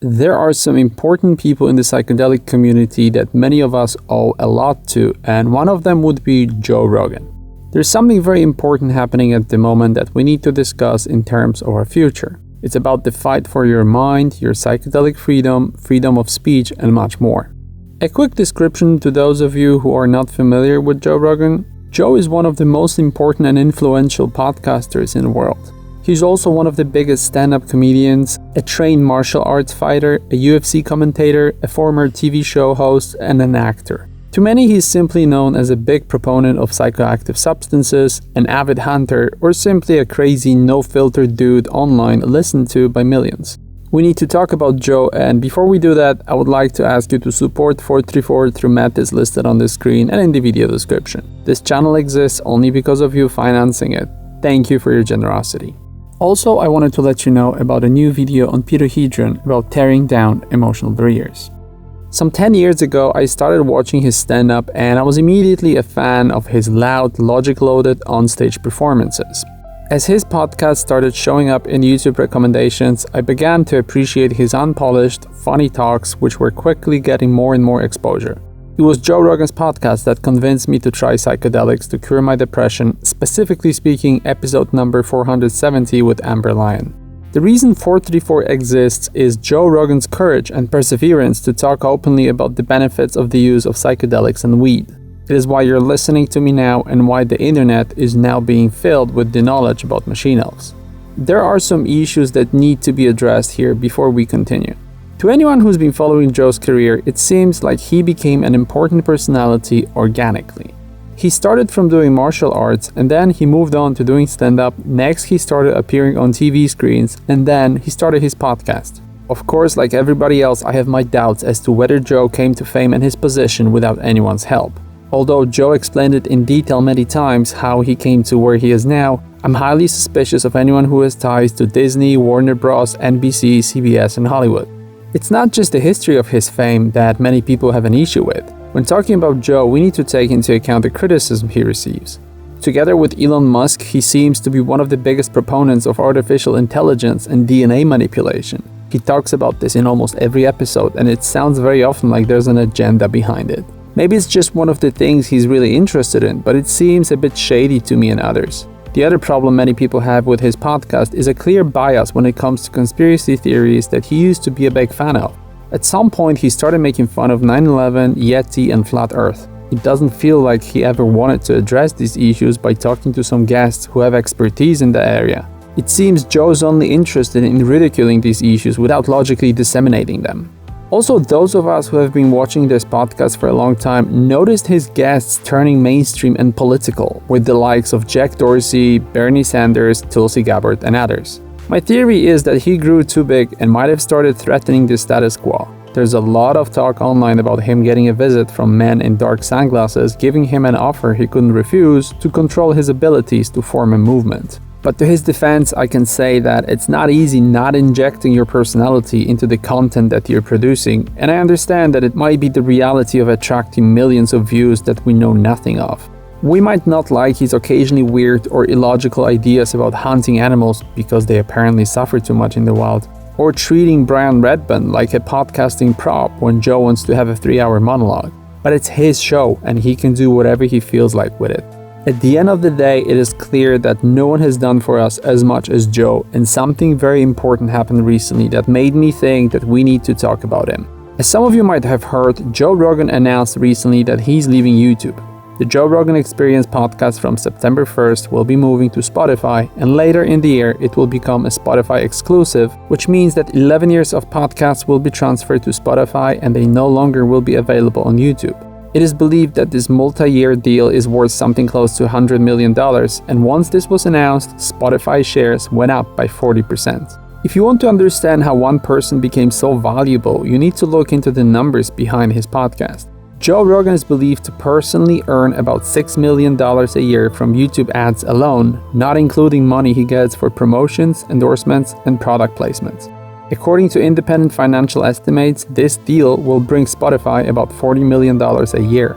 There are some important people in the psychedelic community that many of us owe a lot to, and one of them would be Joe Rogan. There's something very important happening at the moment that we need to discuss in terms of our future. It's about the fight for your mind, your psychedelic freedom, freedom of speech, and much more. A quick description to those of you who are not familiar with Joe Rogan. Joe is one of the most important and influential podcasters in the world. He's also one of the biggest stand-up comedians, a trained martial arts fighter, a UFC commentator, a former TV show host, and an actor. To many, he's simply known as a big proponent of psychoactive substances, an avid hunter, or simply a crazy, no-filter dude online listened to by millions. We need to talk about Joe, and before we do that, I would like to ask you to support 434 through methods listed on the screen and in the video description. This channel exists only because of you financing it. Thank you for your generosity. Also, I wanted to let you know about a new video on peterhedron about tearing down emotional barriers. Some 10 years ago, I started watching his stand-up and I was immediately a fan of his loud, logic-loaded onstage performances. As his podcast started showing up in YouTube recommendations, I began to appreciate his unpolished, funny talks, which were quickly getting more and more exposure. It was Joe Rogan's podcast that convinced me to try psychedelics to cure my depression, specifically speaking episode number 470 with Amber Lyon. The reason 434 exists is Joe Rogan's courage and perseverance to talk openly about the benefits of the use of psychedelics and weed. It is why you're listening to me now and why the internet is now being filled with the knowledge about machine elves. There are some issues that need to be addressed here before we continue. To anyone who's been following Joe's career, it seems like he became an important personality organically. He started from doing martial arts and then he moved on to doing stand-up. Next, he started appearing on TV screens and then he started his podcast. Of course, like everybody else, I have my doubts as to whether Joe came to fame and his position without anyone's help. Although Joe explained it in detail many times how he came to where he is now, I'm highly suspicious of anyone who has ties to Disney, Warner Bros., NBC, CBS, and Hollywood. It's not just the history of his fame that many people have an issue with. When talking about Joe, we need to take into account the criticism he receives. Together with Elon Musk, he seems to be one of the biggest proponents of artificial intelligence and DNA manipulation. He talks about this in almost every episode, and it sounds very often like there's an agenda behind it. Maybe it's just one of the things he's really interested in, but it seems a bit shady to me and others. The other problem many people have with his podcast is a clear bias when it comes to conspiracy theories that he used to be a big fan of. At some point, he started making fun of 9/11, Yeti, and Flat Earth. It doesn't feel like he ever wanted to address these issues by talking to some guests who have expertise in the area. It seems Joe's only interested in ridiculing these issues without logically disseminating them. Also, those of us who have been watching this podcast for a long time noticed his guests turning mainstream and political, with the likes of Jack Dorsey, Bernie Sanders, Tulsi Gabbard, and others. My theory is that he grew too big and might have started threatening the status quo. There's a lot of talk online about him getting a visit from men in dark sunglasses, giving him an offer he couldn't refuse to control his abilities to form a movement. But to his defense, I can say that it's not easy not injecting your personality into the content that you're producing, and I understand that it might be the reality of attracting millions of views that we know nothing of. We might not like his occasionally weird or illogical ideas about hunting animals because they apparently suffer too much in the wild, or treating Brian Redban like a podcasting prop when Joe wants to have a 3-hour monologue. But it's his show and he can do whatever he feels like with it. At the end of the day, it is clear that no one has done for us as much as Joe, and something very important happened recently that made me think that we need to talk about him. As some of you might have heard, Joe Rogan announced recently that he's leaving YouTube. The Joe Rogan Experience podcast from September 1st will be moving to Spotify, and later in the year it will become a Spotify exclusive, which means that 11 years of podcasts will be transferred to Spotify and they no longer will be available on YouTube. It is believed that this multi-year deal is worth something close to $100 million, and once this was announced, Spotify shares went up by 40%. If you want to understand how one person became so valuable, you need to look into the numbers behind his podcast. Joe Rogan is believed to personally earn about $6 million a year from YouTube ads alone, not including money he gets for promotions, endorsements, and product placements. According to independent financial estimates, this deal will bring Spotify about $40 million a year.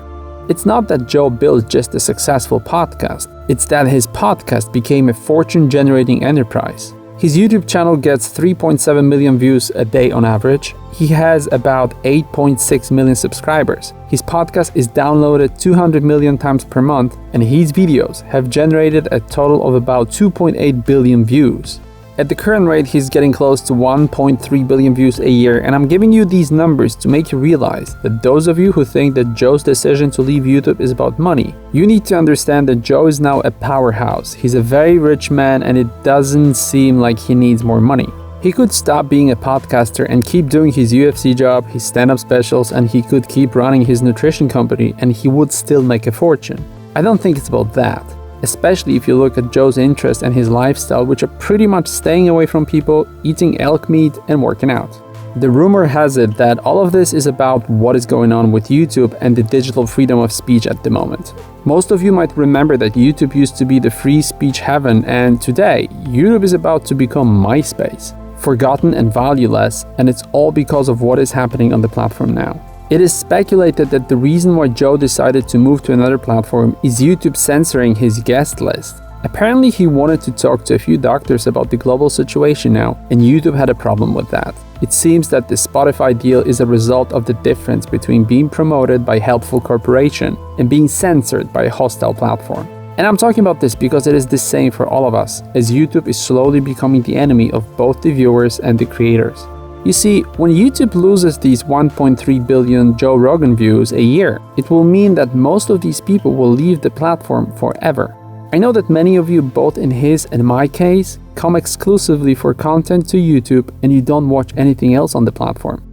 It's not that Joe built just a successful podcast, it's that his podcast became a fortune-generating enterprise. His YouTube channel gets 3.7 million views a day on average. He has about 8.6 million subscribers. His podcast is downloaded 200 million times per month, and his videos have generated a total of about 2.8 billion views. At the current rate, he's getting close to 1.3 billion views a year, and I'm giving you these numbers to make you realize that those of you who think that Joe's decision to leave YouTube is about money, you need to understand that Joe is now a powerhouse. He's a very rich man, and it doesn't seem like he needs more money. He could stop being a podcaster and keep doing his UFC job, his stand-up specials, and he could keep running his nutrition company, and he would still make a fortune. I don't think it's about that. Especially if you look at Joe's interest and his lifestyle, which are pretty much staying away from people, eating elk meat, and working out. The rumor has it that all of this is about what is going on with YouTube and the digital freedom of speech at the moment. Most of you might remember that YouTube used to be the free speech heaven, and today, YouTube is about to become MySpace, forgotten and valueless, and it's all because of what is happening on the platform now. It is speculated that the reason why Joe decided to move to another platform is YouTube censoring his guest list. Apparently he wanted to talk to a few doctors about the global situation now, and YouTube had a problem with that. It seems that the Spotify deal is a result of the difference between being promoted by a helpful corporation and being censored by a hostile platform. And I'm talking about this because it is the same for all of us, as YouTube is slowly becoming the enemy of both the viewers and the creators. You see, when YouTube loses these 1.3 billion Joe Rogan views a year, it will mean that most of these people will leave the platform forever. I know that many of you, both in his and my case, come exclusively for content to YouTube and you don't watch anything else on the platform.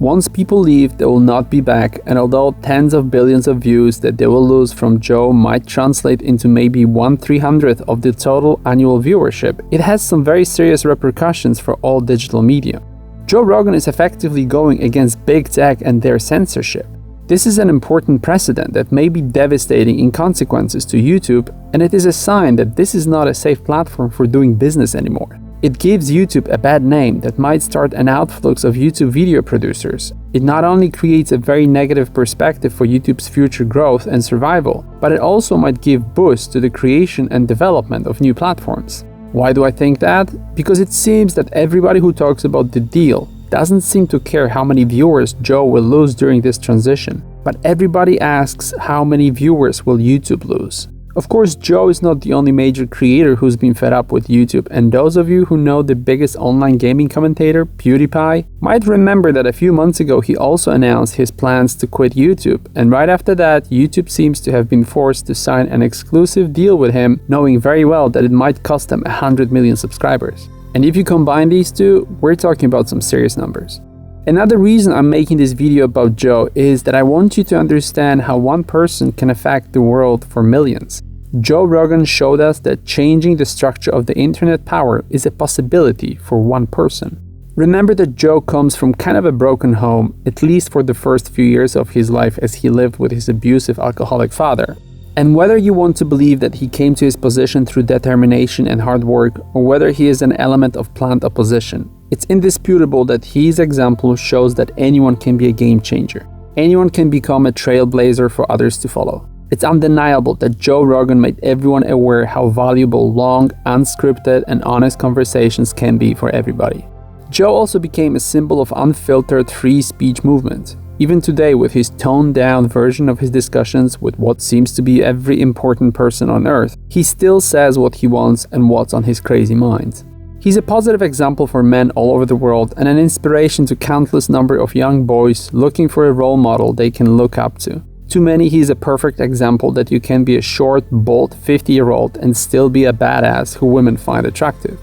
Once people leave, they will not be back, and although tens of billions of views that they will lose from Joe might translate into maybe 1/300th of the total annual viewership, it has some very serious repercussions for all digital media. Joe Rogan is effectively going against big tech and their censorship. This is an important precedent that may be devastating in consequences to YouTube, and it is a sign that this is not a safe platform for doing business anymore. It gives YouTube a bad name that might start an outflux of YouTube video producers. It not only creates a very negative perspective for YouTube's future growth and survival, but it also might give boost to the creation and development of new platforms. Why do I think that? Because it seems that everybody who talks about the deal doesn't seem to care how many viewers Joe will lose during this transition, but everybody asks how many viewers will YouTube lose. Of course, Joe is not the only major creator who's been fed up with YouTube, and those of you who know the biggest online gaming commentator, PewDiePie, might remember that a few months ago he also announced his plans to quit YouTube, and right after that, YouTube seems to have been forced to sign an exclusive deal with him, knowing very well that it might cost them 100 million subscribers. And if you combine these two, we're talking about some serious numbers. Another reason I'm making this video about Joe is that I want you to understand how one person can affect the world for millions. Joe Rogan showed us that changing the structure of the internet power is a possibility for one person. Remember that Joe comes from kind of a broken home, at least for the first few years of his life as he lived with his abusive alcoholic father. And whether you want to believe that he came to his position through determination and hard work, or whether he is an element of planned opposition, it's indisputable that his example shows that anyone can be a game changer. Anyone can become a trailblazer for others to follow. It's undeniable that Joe Rogan made everyone aware how valuable long, unscripted, and honest conversations can be for everybody. Joe also became a symbol of unfiltered free speech movement. Even today, with his toned-down version of his discussions with what seems to be every important person on earth, he still says what he wants and what's on his crazy mind. He's a positive example for men all over the world and an inspiration to countless number of young boys looking for a role model they can look up to. To many, he's a perfect example that you can be a short, bold 50-year-old and still be a badass who women find attractive.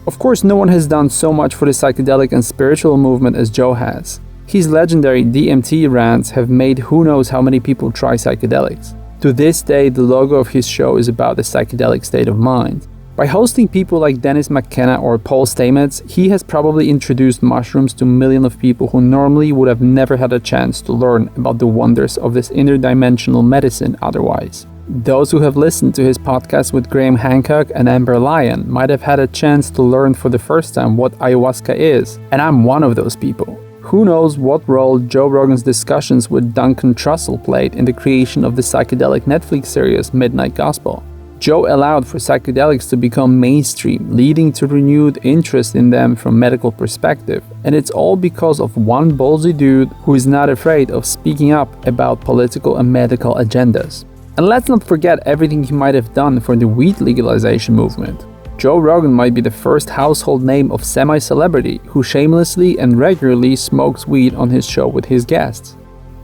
Of course, no one has done so much for the psychedelic and spiritual movement as Joe has. His legendary DMT rants have made who knows how many people try psychedelics. To this day, the logo of his show is about the psychedelic state of mind. By hosting people like Dennis McKenna or Paul Stamets, he has probably introduced mushrooms to millions of people who normally would have never had a chance to learn about the wonders of this interdimensional medicine otherwise. Those who have listened to his podcast with Graham Hancock and Amber Lyon might have had a chance to learn for the first time what ayahuasca is, and I'm one of those people. Who knows what role Joe Rogan's discussions with Duncan Trussell played in the creation of the psychedelic Netflix series Midnight Gospel. Joe allowed for psychedelics to become mainstream, leading to renewed interest in them from medical perspective, and it's all because of one ballsy dude who is not afraid of speaking up about political and medical agendas. And let's not forget everything he might have done for the weed legalization movement. Joe Rogan might be the first household name of semi-celebrity who shamelessly and regularly smokes weed on his show with his guests.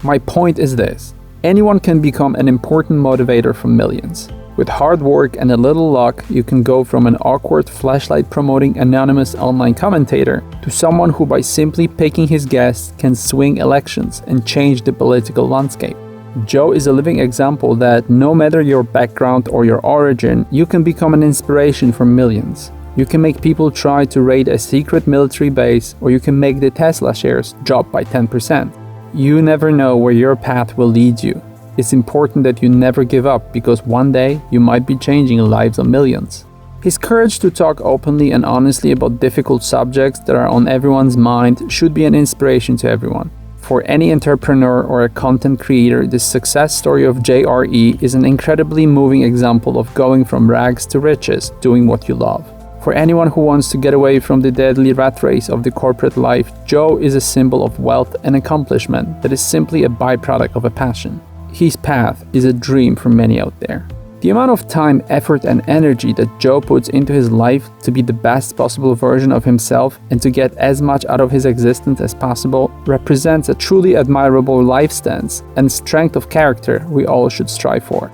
My point is this: anyone can become an important motivator for millions. With hard work and a little luck, you can go from an awkward flashlight promoting anonymous online commentator to someone who by simply picking his guests can swing elections and change the political landscape. Joe is a living example that no matter your background or your origin, you can become an inspiration for millions. You can make people try to raid a secret military base, or you can make the Tesla shares drop by 10%. You never know where your path will lead you. It's important that you never give up, because one day you might be changing the lives of millions. His courage to talk openly and honestly about difficult subjects that are on everyone's mind should be an inspiration to everyone. For any entrepreneur or a content creator, the success story of JRE is an incredibly moving example of going from rags to riches, doing what you love. For anyone who wants to get away from the deadly rat race of the corporate life, Joe is a symbol of wealth and accomplishment that is simply a byproduct of a passion. His path is a dream for many out there. The amount of time, effort, and energy that Joe puts into his life to be the best possible version of himself and to get as much out of his existence as possible represents a truly admirable life stance and strength of character we all should strive for.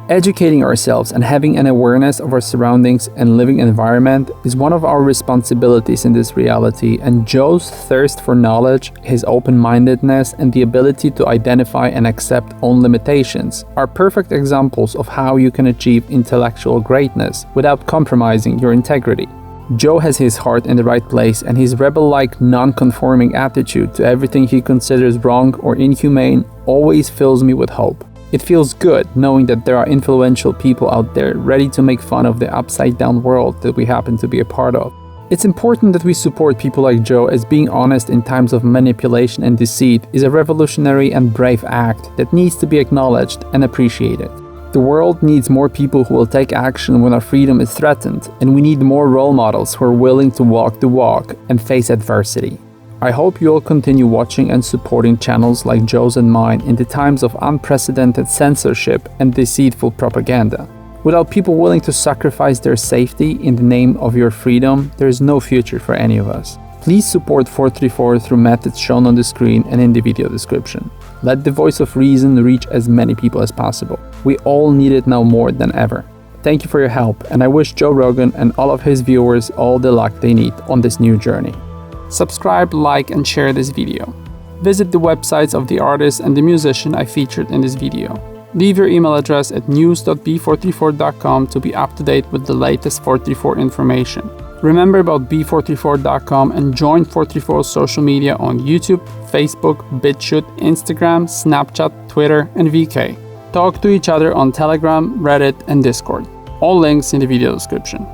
Educating ourselves and having an awareness of our surroundings and living environment is one of our responsibilities in this reality, and Joe's thirst for knowledge, his open-mindedness, and the ability to identify and accept own limitations are perfect examples of how you can achieve intellectual greatness without compromising your integrity. Joe has his heart in the right place, and his rebel-like, non-conforming attitude to everything he considers wrong or inhumane always fills me with hope. It feels good knowing that there are influential people out there ready to make fun of the upside-down world that we happen to be a part of. It's important that we support people like Joe, as being honest in times of manipulation and deceit is a revolutionary and brave act that needs to be acknowledged and appreciated. The world needs more people who will take action when our freedom is threatened, and we need more role models who are willing to walk the walk and face adversity. I hope you'll continue watching and supporting channels like Joe's and mine in the times of unprecedented censorship and deceitful propaganda. Without people willing to sacrifice their safety in the name of your freedom, there is no future for any of us. Please support 434 through methods shown on the screen and in the video description. Let the voice of reason reach as many people as possible. We all need it now more than ever. Thank you for your help, and I wish Joe Rogan and all of his viewers all the luck they need on this new journey. Subscribe, like, and share this video. Visit the websites of the artist and the musician I featured in this video. Leave your email address at news.b434.com to be up to date with the latest 434 information. Remember about b434.com and join 434's social media on YouTube, Facebook, BitChute, Instagram, Snapchat, Twitter, and VK. Talk to each other on Telegram, Reddit, and Discord. All links in the video description.